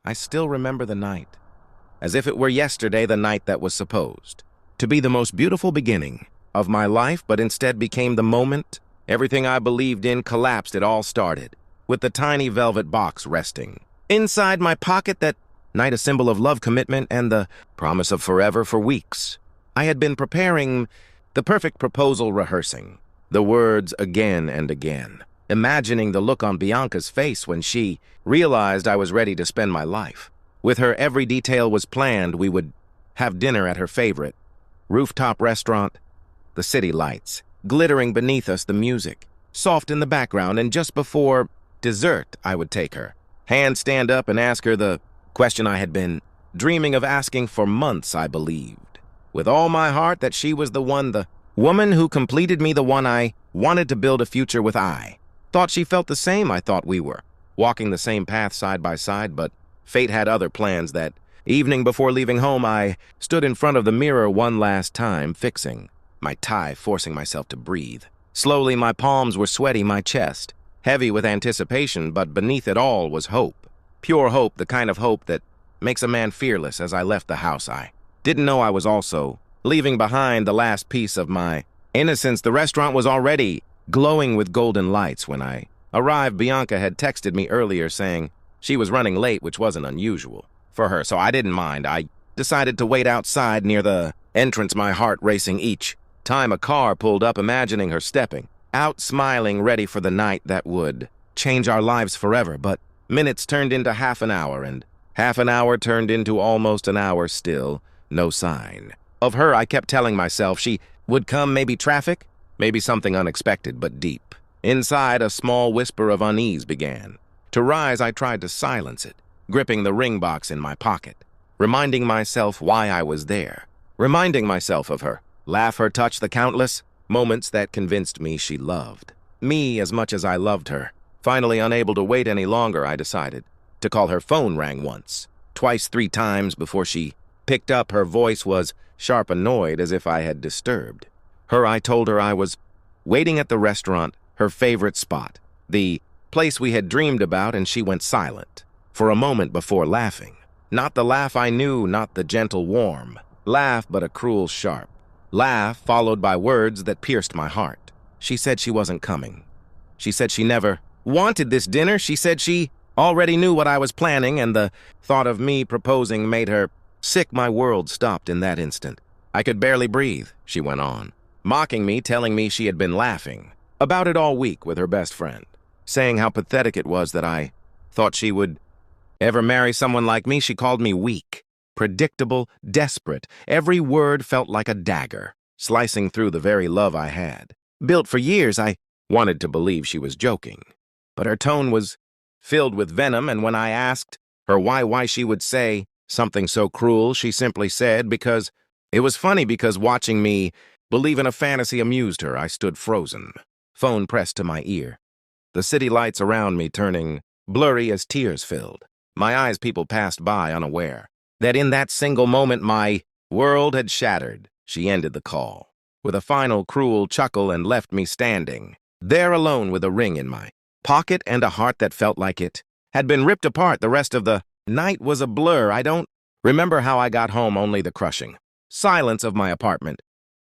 I still remember the night, as if it were yesterday, the night that was supposed to be the most beautiful beginning of my life, but instead became the moment everything I believed in collapsed. It all started with the tiny velvet box resting inside my pocket that night, a symbol of love, commitment, and the promise of forever. For weeks, I had been preparing the perfect proposal, rehearsing the words again and again, imagining the look on Bianca's face when she realized I was ready to spend my life with her. Every detail was planned. We would have dinner at her favorite rooftop restaurant, the city lights glittering beneath us, the music soft in the background, and just before dessert, I would take her hand, stand up, and ask her the question I had been dreaming of asking for months. I believed with all my heart that she was the one, the woman who completed me, the one I wanted to build a future with. I thought she felt the same. I thought we were walking the same path side by side, but fate had other plans. That evening before leaving home, I stood in front of the mirror one last time, fixing my tie, forcing myself to breathe. Slowly, my palms were sweaty, my chest heavy with anticipation, but beneath it all was hope. Pure hope, the kind of hope that makes a man fearless. As I left the house, I didn't know I was also leaving behind the last piece of my innocence. The restaurant was already glowing with golden lights. When I arrived, Bianca had texted me earlier saying she was running late, which wasn't unusual for her, so I didn't mind. I decided to wait outside near the entrance, my heart racing each time a car pulled up, imagining her stepping out, smiling, ready for the night that would change our lives forever. But minutes turned into half an hour, and half an hour turned into almost an hour. Still no sign of her. I kept telling myself she would come, maybe traffic, maybe something unexpected. But deep inside, a small whisper of unease began to rise. I tried to silence it, gripping the ring box in my pocket, reminding myself why I was there, reminding myself of her laugh, her touch, the countless moments that convinced me she loved me as much as I loved her. Finally, unable to wait any longer, I decided to call. Her phone rang once, twice, three times before she picked up. Her voice was sharp, annoyed, as if I had disturbed her. I told her I was waiting at the restaurant, her favorite spot, the place we had dreamed about, and she went silent for a moment before laughing. Not the laugh I knew, not the gentle, warm laugh, but a cruel, sharp laugh followed by words that pierced my heart. She said she wasn't coming. She said she never wanted this dinner. She said she already knew what I was planning, and the thought of me proposing made her sick. My world stopped in that instant. I could barely breathe. She went on, mocking me, telling me she had been laughing about it all week with her best friend, saying how pathetic it was that I thought she would ever marry someone like me. She called me weak, predictable, desperate. Every word felt like a dagger, slicing through the very love I had built for years. I wanted to believe she was joking, but her tone was filled with venom, and when I asked her why she would say something so cruel, she simply said because it was funny, because watching me believe in a fantasy amused her. I stood frozen, phone pressed to my ear, the city lights around me turning blurry as tears filled my eyes. People passed by, unaware that in that single moment my world had shattered. She ended the call with a final cruel chuckle and left me standing there alone with a ring in my pocket and a heart that felt like it had been ripped apart. The rest of the night was a blur. I don't remember how I got home, only the crushing silence of my apartment.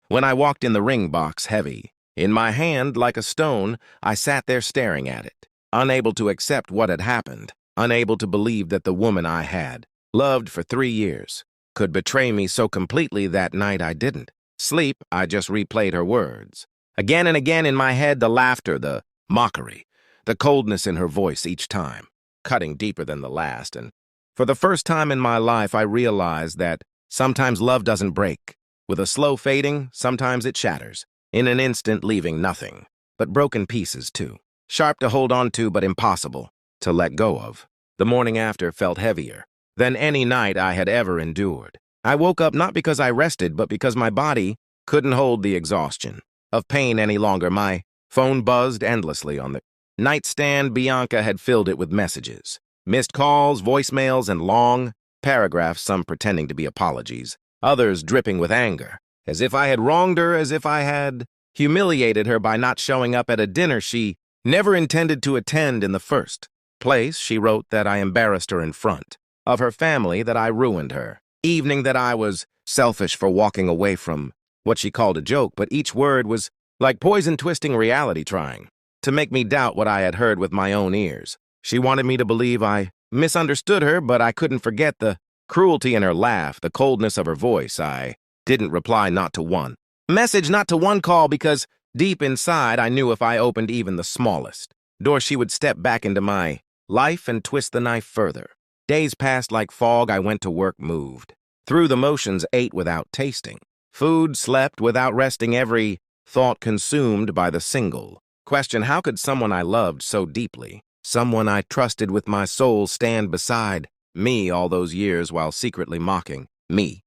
When I walked in, the ring box heavy in my hand like a stone, I sat there staring at it, unable to accept what had happened, unable to believe that the woman I had loved for 3 years could betray me so completely. That night I didn't sleep. I just replayed her words again and again in my head, the laughter, the mockery, the coldness in her voice each time, cutting deeper than the last. And for the first time in my life, I realized that sometimes love doesn't break with a slow fading. Sometimes it shatters in an instant, leaving nothing but broken pieces too sharp to hold on to, but impossible to let go of. The morning after felt heavier than any night I had ever endured. I woke up not because I rested, but because my body couldn't hold the exhaustion of pain any longer. My phone buzzed endlessly on the nightstand. Bianca had filled it with messages, missed calls, voicemails, and long paragraphs, some pretending to be apologies, others dripping with anger, as if I had wronged her, as if I had humiliated her by not showing up at a dinner she never intended to attend in the first place. She wrote that I embarrassed her in front of her family that I ruined her. Evening that I was selfish for walking away from what she called a joke, but each word was like poison twisting reality trying to make me doubt what I had heard with my own ears. She wanted me to believe I misunderstood her, but I couldn't forget the cruelty in her laugh, the coldness of her voice. I didn't reply not to one message, not to one call, because deep inside I knew if I opened even the smallest door, she would step back into my life and twist the knife further. Days passed like fog. I went to work, moved through the motions, ate without tasting food, slept without resting, every thought consumed by the single question: how could someone I loved so deeply, someone I trusted with my soul, stand beside me all those years while secretly mocking me?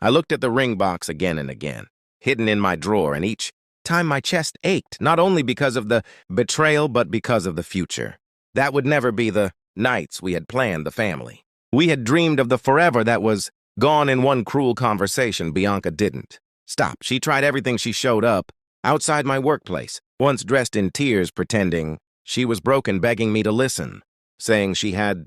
I looked at the ring box again and again, hidden in my drawer, and each time my chest ached, not only because of the betrayal, but because of the future. That would never be the nights we had planned, the family we had dreamed of, the forever that was gone in one cruel conversation. Bianca didn't stop. She tried everything. She showed up outside my workplace, once dressed in tears, pretending she was broken, begging me to listen, saying she had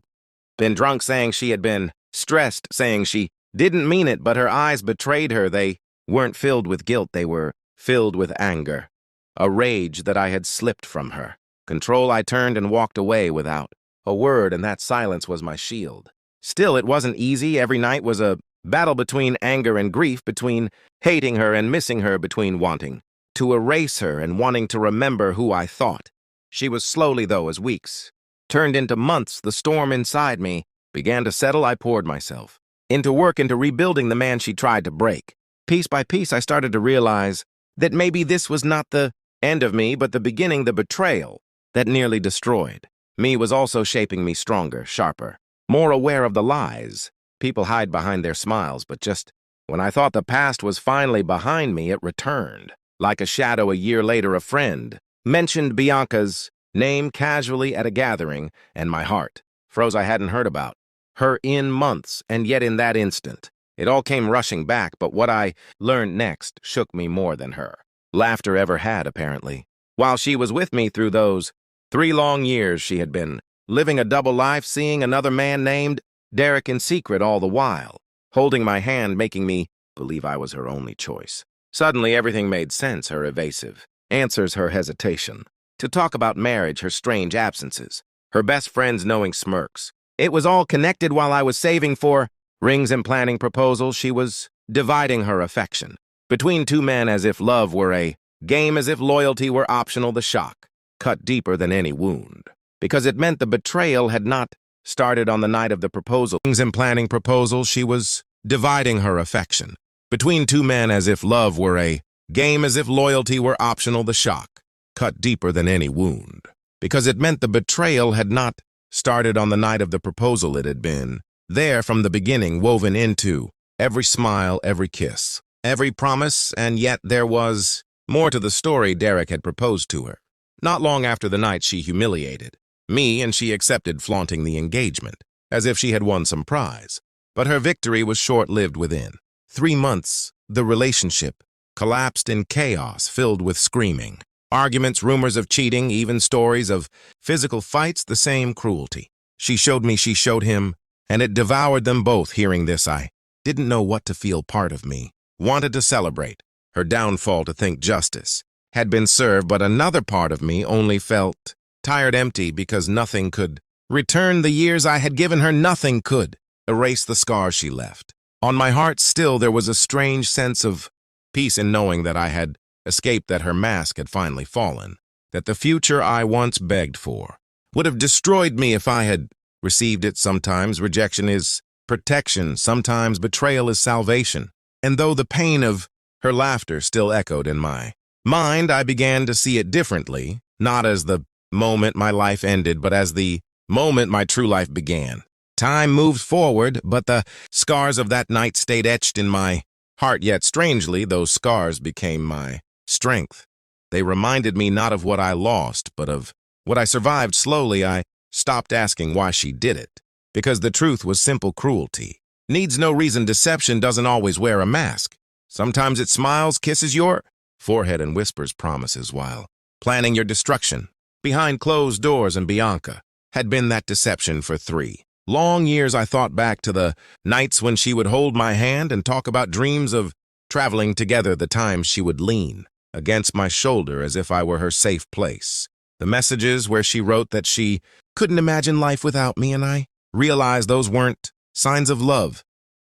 been drunk, saying she had been stressed, saying she didn't mean it, but her eyes betrayed her. They weren't filled with guilt, they were filled with anger, a rage that I had slipped from her control. I turned and walked away without a word, and that silence was my shield. Still, it wasn't easy. Every night was a battle between anger and grief, between hating her and missing her, between wanting to erase her and wanting to remember who I thought she was. Slowly, though, as weeks turned into months, the storm inside me began to settle. I poured myself into work, into rebuilding the man she tried to break. Piece by piece, I started to realize that maybe this was not the end of me, but the beginning. The betrayal that nearly destroyed me was also shaping me stronger, sharper, more aware of the lies people hide behind their smiles. But just when I thought the past was finally behind me, it returned. Like a shadow, a year later, a friend mentioned Bianca's name casually at a gathering, and my heart froze. I hadn't heard about her in months, and yet in that instant, it all came rushing back. But what I learned next shook me more than her laughter ever had, apparently. While she was with me through those 3 long years, she had been living a double life, seeing another man named Derek in secret, all the while holding my hand, making me believe I was her only choice. Suddenly, everything made sense. Her evasive answers, her hesitation to talk about marriage, her strange absences, her best friend's knowing smirks. It was all connected. While I was saving for rings and planning proposals, she was dividing her affection between 2 men, as if love were a game, as if loyalty were optional. The shock cut deeper than any wound, because it meant the betrayal had not started on the night of the proposal. Rings and planning proposals, she was dividing her affection between 2 men, as if love were a game, as if loyalty were optional. The shock cut deeper than any wound, because it meant the betrayal had not started on the night of the proposal. It had been there from the beginning, woven into every smile, every kiss, every promise. And yet there was more to the story. Derek had proposed to her not long after the night she humiliated me, and she accepted, flaunting the engagement as if she had won some prize. But her victory was short-lived. Within 3 months, the relationship collapsed in chaos filled with screaming, arguments, rumors of cheating, even stories of physical fights. The same cruelty she showed me, she showed him, and it devoured them both. Hearing this, I didn't know what to feel. Part of me wanted to celebrate her downfall, to think justice had been served, but another part of me only felt tired, empty, because nothing could return the years I had given her. Nothing could erase the scars she left on my heart. Still, there was a strange sense of peace in knowing that I had escaped, that her mask had finally fallen, that the future I once begged for would have destroyed me if I had received it. Sometimes rejection is protection, sometimes betrayal is salvation. And though the pain of her laughter still echoed in my mind, I began to see it differently, not as the moment my life ended, but as the moment my true life began. Time moved forward, but the scars of that night stayed etched in my heart. Yet strangely, those scars became my strength. They reminded me not of what I lost, but of what I survived. Slowly, I stopped asking why she did it, because the truth was simple. Cruelty needs no reason. Deception doesn't always wear a mask. Sometimes it smiles, kisses your forehead, and whispers promises while planning your destruction behind closed doors. And Bianca had been that deception for 3 Long years I thought back to the nights when she would hold my hand and talk about dreams of traveling together, the times she would lean against my shoulder as if I were her safe place. The messages where she wrote that she couldn't imagine life without me, and I realized those weren't signs of love.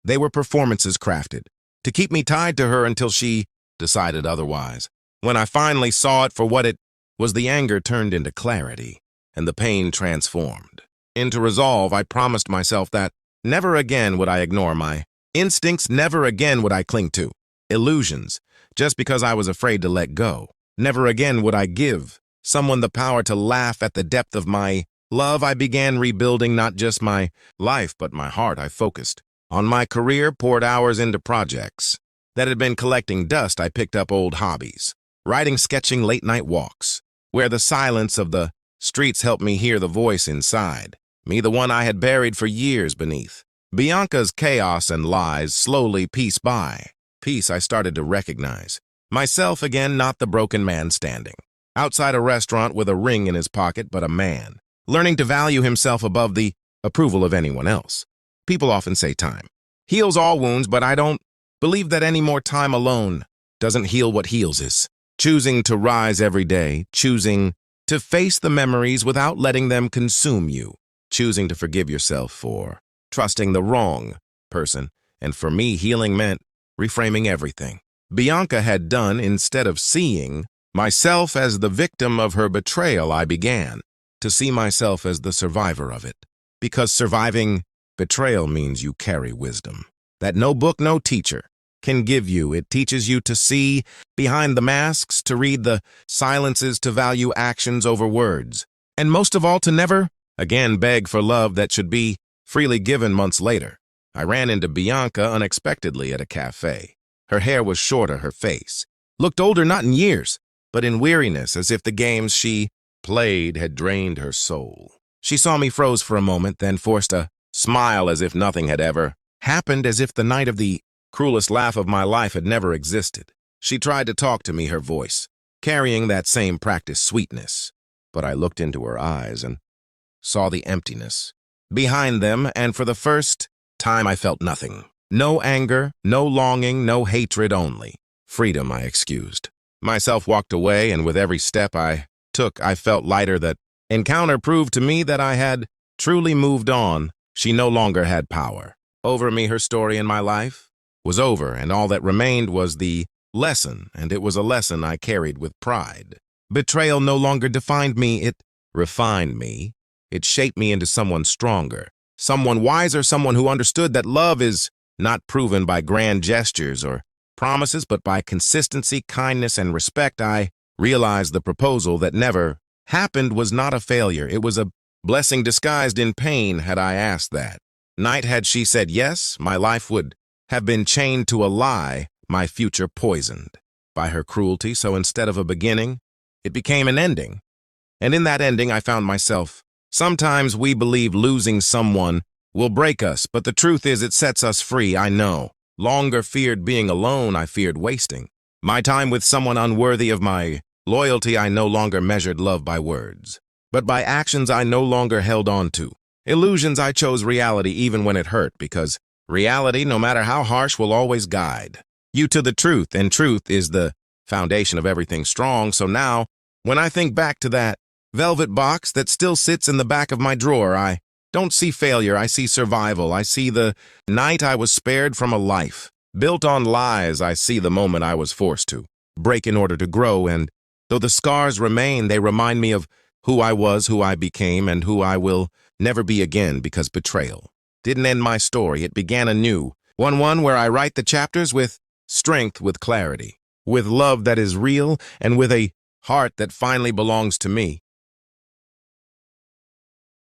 They were performances crafted to keep me tied to her until she decided otherwise. When I finally saw it for what it was, the anger turned into clarity, and the pain transformed into resolve. I promised myself that never again would I ignore my instincts, never again would I cling to illusions just because I was afraid to let go. Never again would I give someone the power to laugh at the depth of my love. I began rebuilding not just my life, but my heart. I focused on my career, poured hours into projects that had been collecting dust. I picked up old hobbies, writing, sketching, late-night walks, where the silence of the streets helped me hear the voice inside me, the one I had buried for years beneath Bianca's chaos and lies. Slowly, piece by piece, I started to recognize myself again, not the broken man standing outside a restaurant with a ring in his pocket, but a man learning to value himself above the approval of anyone else. People often say time heals all wounds, but I don't believe that any more. Time alone doesn't heal. What heals is choosing to rise every day, choosing to face the memories without letting them consume you, choosing to forgive yourself for trusting the wrong person. And for me, healing meant reframing everything Bianca had done. Instead of seeing myself as the victim of her betrayal, I began to see myself as the survivor of it. Because surviving betrayal means you carry wisdom that no book, no teacher can give you. It teaches you to see behind the masks, to read the silences, to value actions over words, and most of all, to never again beg for love that should be freely given. Months later, I ran into Bianca unexpectedly at a cafe. Her hair was shorter, her face looked older, not in years, but in weariness, as if the games she played had drained her soul. She saw me, froze for a moment, then forced a smile as if nothing had ever happened, as if the night of the cruelest laugh of my life had never existed. She tried to talk to me, her voice carrying that same practiced sweetness, but I looked into her eyes and saw the emptiness behind them, and for the first time I felt nothing. No anger, no longing, no hatred, only freedom. I excused myself, walked away, and with every step I took, I felt lighter. That encounter proved to me that I had truly moved on. She no longer had power over me. Her story in my life was over, and all that remained was the lesson, and it was a lesson I carried with pride. Betrayal no longer defined me. It refined me. It shaped me into someone stronger, someone wiser, someone who understood that love is not proven by grand gestures or promises, but by consistency, kindness, and respect. I realized the proposal that never happened was not a failure. It was a blessing disguised in pain. Had I asked that night, had she said yes, my life would have been chained to a lie, my future poisoned by her cruelty. So instead of a beginning, it became an ending. And in that ending, I found myself. Sometimes we believe losing someone will break us, but the truth is it sets us free. I no longer feared being alone. I feared wasting my time with someone unworthy of my loyalty. I no longer measured love by words, but by actions. I no longer held on to illusions. I chose reality even when it hurt, because reality, no matter how harsh, will always guide you to the truth, and truth is the foundation of everything strong. So now, when I think back to that velvet box that still sits in the back of my drawer, I don't see failure. I see survival. I see the night I was spared from a life built on lies. I see the moment I was forced to break in order to grow, and though the scars remain, they remind me of who I was, who I became, and who I will never be again, because betrayal didn't end my story. It began anew, one where I write the chapters with strength, with clarity, with love that is real, and with a heart that finally belongs to me.